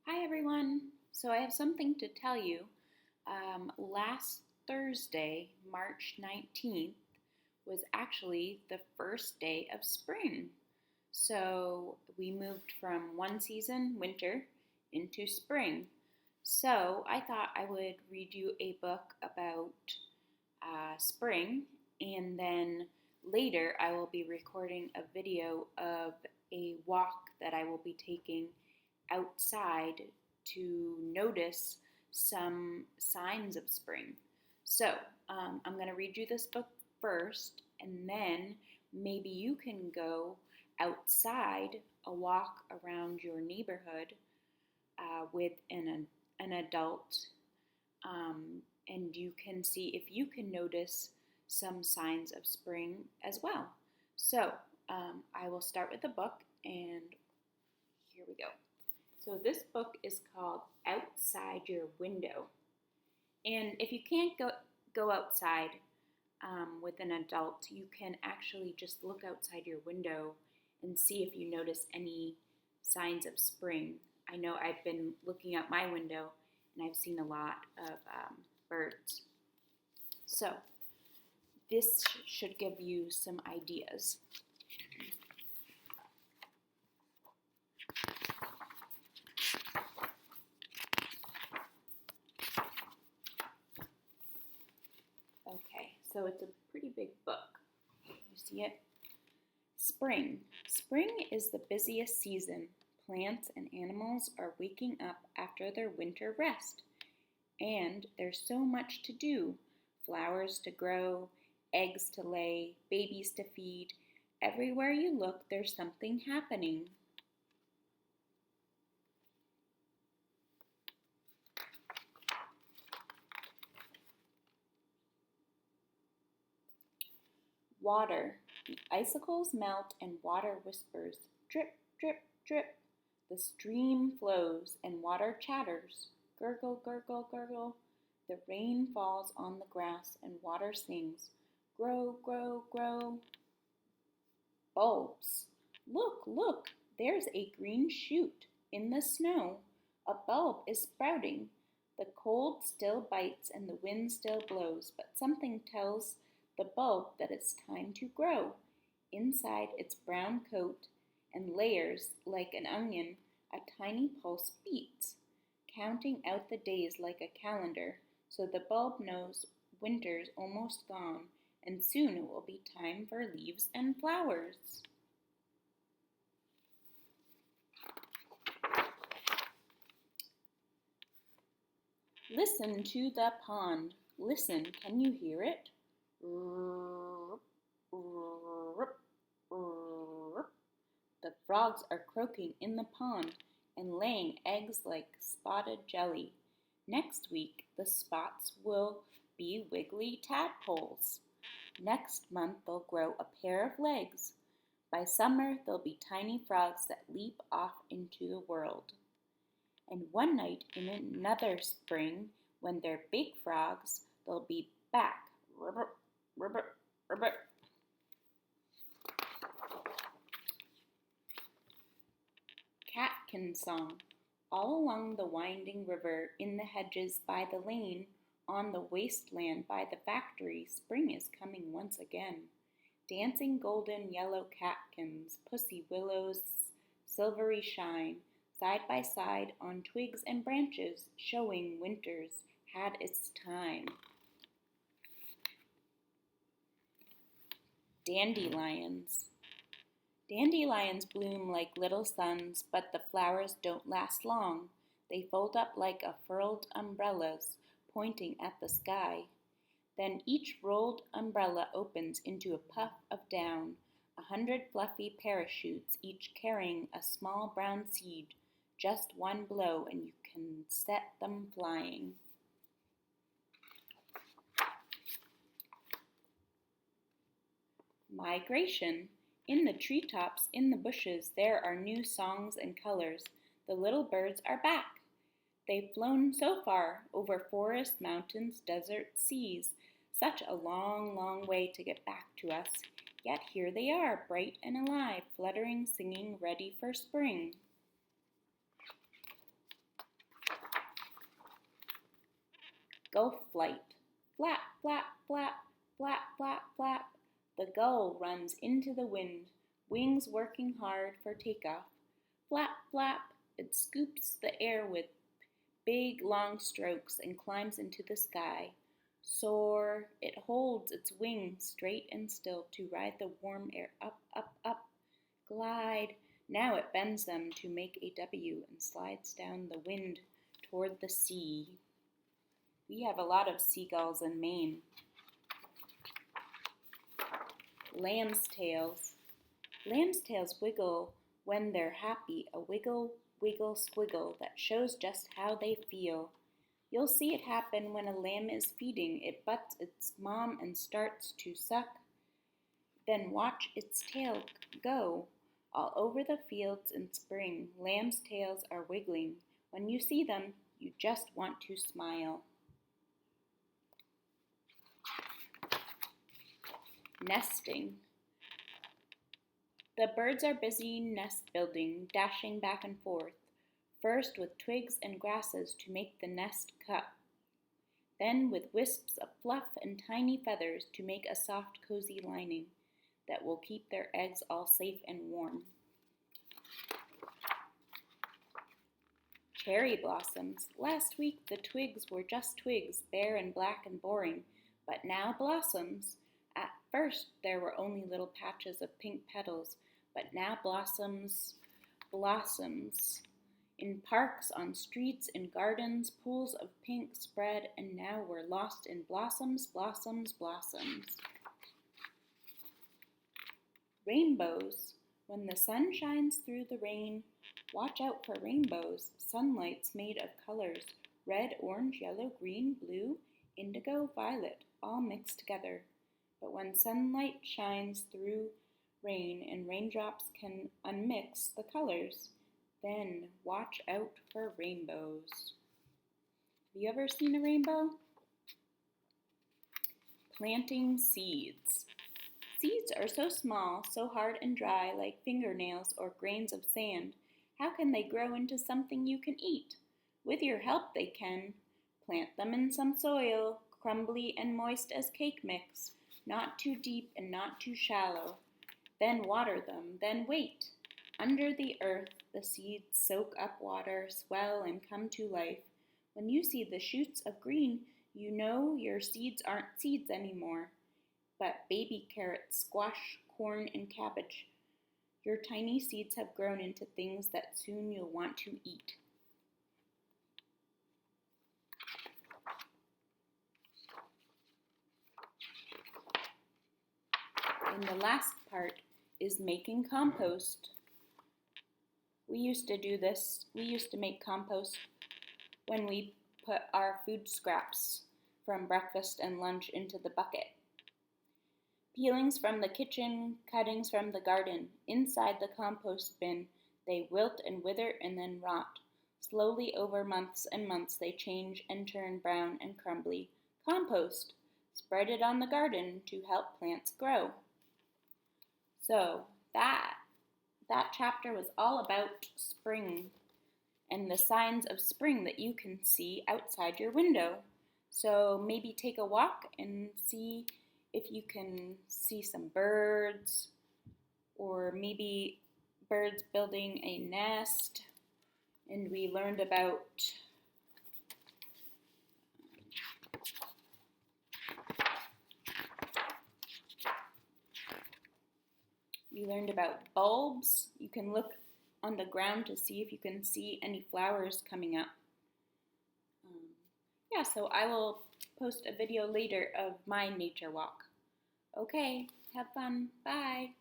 Hi everyone. So I have something to tell you. Last Thursday, March 19th, was actually the first day of spring. So we moved from one season, winter, into spring. So I thought I would read you a book about spring, and then later I will be recording a video of a walk that I will be taking outside to notice some signs of spring. So I'm going to read you this book first, and then maybe you can go outside a walk around your neighborhood with an adult, and you can see if you can notice some signs of spring as well. So I will start with the book, and here we go. So this book is called Outside Your Window. And if you can't go outside with an adult, you can actually just look outside your window and see if you notice any signs of spring. I know I've been looking out my window and I've seen a lot of birds. So this should give you some ideas. Okay, so it's a pretty big book. You see it? Spring. Spring is the busiest season. Plants and animals are waking up after their winter rest. And there's so much to do. Flowers to grow, eggs to lay, babies to feed. Everywhere you look, there's something happening. Water. The icicles melt and water whispers. Drip, drip, drip. The stream flows and water chatters. Gurgle, gurgle, gurgle. The rain falls on the grass and water sings. Grow, grow, grow. Bulbs. Look, look, there's a green shoot in the snow. A bulb is sprouting. The cold still bites and the wind still blows, but something tells the bulb that it's time to grow. Inside its brown coat and layers like an onion, a tiny pulse beats, counting out the days like a calendar, so the bulb knows winter's almost gone, and soon it will be time for leaves and flowers. Listen to the pond. Listen, can you hear it? The frogs are croaking in the pond and laying eggs like spotted jelly. Next week, the spots will be wiggly tadpoles. Next month, they'll grow a pair of legs. By summer, they'll be tiny frogs that leap off into the world. And one night in another spring, when they're big frogs, they'll be back. Ribbit, ribbit, ribbit. Catkin song. All along the winding river, in the hedges by the lane, on the wasteland by the factory, spring is coming once again. Dancing golden yellow catkins, pussy willows, silvery shine, side by side on twigs and branches, showing winter's had its time. Dandelions. Dandelions bloom like little suns, but the flowers don't last long. They fold up like furled umbrellas, pointing at the sky. Then each rolled umbrella opens into a puff of down, 100 fluffy parachutes, each carrying a small brown seed. Just one blow and you can set them flying. Migration. In the treetops, in the bushes, there are new songs and colors. The little birds are back. They've flown so far, over forests, mountains, deserts, seas. Such a long, long way to get back to us. Yet here they are, bright and alive, fluttering, singing, ready for spring. Gull flight. Flap, flap, flap, flap, flap, flap. The gull runs into the wind, wings working hard for takeoff. Flap, flap, it scoops the air with big long strokes and climbs into the sky. Soar, it holds its wings straight and still to ride the warm air up, up, up. Glide, now it bends them to make a W and slides down the wind toward the sea. We have a lot of seagulls in Maine. Lamb's tails. Lamb's tails wiggle when they're happy, a wiggle, wiggle, squiggle that shows just how they feel. You'll see it happen when a lamb is feeding. It butts its mom and starts to suck. Then watch its tail go. All over the fields in spring, lamb's tails are wiggling. When you see them, you just want to smile. Nesting. The birds are busy nest building, dashing back and forth, first with twigs and grasses to make the nest cup, then with wisps of fluff and tiny feathers to make a soft, cozy lining that will keep their eggs all safe and warm. Cherry blossoms. Last week the twigs were just twigs, bare and black and boring, but now blossoms. At first there were only little patches of pink petals, but now blossoms, blossoms. In parks, on streets, in gardens, pools of pink spread, and now we're lost in blossoms, blossoms, blossoms. Rainbows. When the sun shines through the rain, watch out for rainbows. Sunlight's made of colors, red, orange, yellow, green, blue, indigo, violet, all mixed together. But when sunlight shines through rain and raindrops can unmix the colors, then watch out for rainbows. Have you ever seen a rainbow? Planting seeds. Seeds are so small, so hard and dry, like fingernails or grains of sand. How can they grow into something you can eat? With your help they can. Plant them in some soil, crumbly and moist as cake mix, not too deep and not too shallow. Then water them, then wait. Under the earth, the seeds soak up water, swell, and come to life. When you see the shoots of green, you know your seeds aren't seeds anymore, but baby carrots, squash, corn, and cabbage. Your tiny seeds have grown into things that soon you'll want to eat. And the last part is making compost. We used to do this. We used to make compost when we put our food scraps from breakfast and lunch into the bucket. Peelings from the kitchen, cuttings from the garden. Inside the compost bin, they wilt and wither and then rot. Slowly over months and months they change and turn brown and crumbly. Compost. Spread it on the garden to help plants grow. So that chapter was all about spring and the signs of spring that you can see outside your window. So maybe take a walk and see if you can see some birds, or maybe birds building a nest. And we learned about bulbs. You can look on the ground to see if you can see any flowers coming up. So I will post a video later of my nature walk. Okay, have fun. Bye.